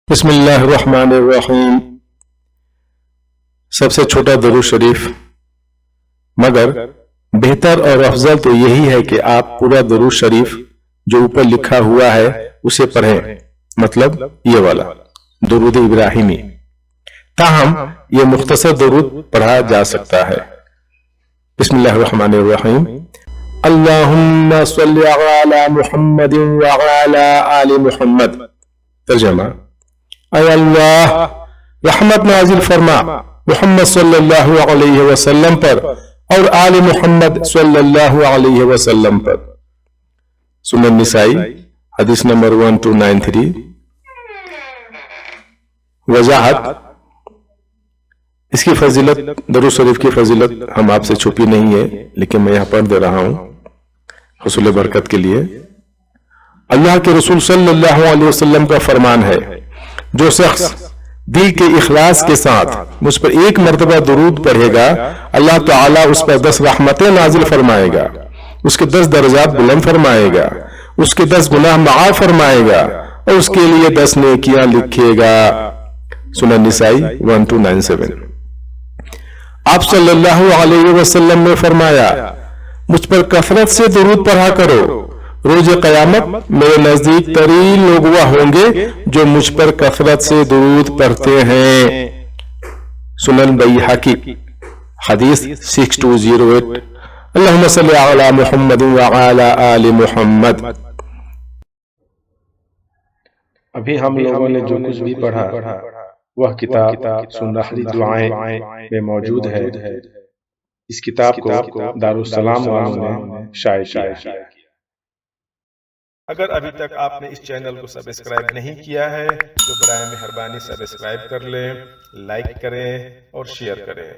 बिस्मिल्लाहिर्रहमानिर्रहीम। सबसे छोटा दरूद शरीफ, मगर बेहतर और अफजल तो यही है कि आप पूरा दरूद शरीफ जो ऊपर लिखा हुआ है उसे पढ़ें, मतलब ये वाला दरूद इब्राहिमी। ताहम ये मुख्तसर दरूद पढ़ा जा सकता है। बिस्मिल्लाहिर्रहमानिर्रहीम। अल्लाहुम्मा सल्लि अला मुहम्मदिन व अला आलि मुहम्मद। तर्जुमा, ऐ अल्लाह रहमत नाजिल फरमा मुहम्मद सल्लल्लाहु अलैहि वसल्लम पर और आले मुहम्मद सल्लल्लाहु अलैहि वसल्लम पर। सुनन निसाई हदीस नंबर 1293। वजाहत, इसकी फजीलत, दरूद शरीफ की फजीलत हम आपसे छुपी नहीं है, लेकिन मैं यहां पढ़ दे रहा हूं हुसूल बरकत के लिए। अल्लाह के रसूल सल्लल्लाहु अलैहि वसल्लम का फरमान है, जो शख्स दिल के इखलास के साथ मुझ पर एक मर्तबा दुरूद पढ़ेगा, अल्लाह ताला उस पर 10 रहमतें नाजिल फरमाएगा, उसके 10 दर्जात बुलंद फरमाएगा, उसके 10 गुनाह माफ फरमाएगा और उसके लिए 10 नेकियां लिखेगा। सुनन निसाई 1297। आप सल्लल्लाहु अलैहि वसल्लम ने फरमाया, मुझ पर कसरत से दुरूद पढ़ा करो, रोज क़यामत मेरे नजदीक तरीन लोग वह होंगे जो मुझ पर कसरत से दुरूद पढ़ते हैं। सुनन बैहक़ी हदीस 6208। अल्लाहुम्मा सल्लि अला मुहम्मद व अला आलि मुहम्मद। अभी हम लोगों ने जो कुछ भी पढ़ा वह किताब सुनहरी दुआएं में मौजूद है। इस किताब को दारुस्सलाम वालों ने शाये किया। अगर अभी तक आपने इस चैनल को सब्सक्राइब नहीं किया है तो बराए मेहरबानी सब्सक्राइब कर लें, लाइक करें और शेयर करें।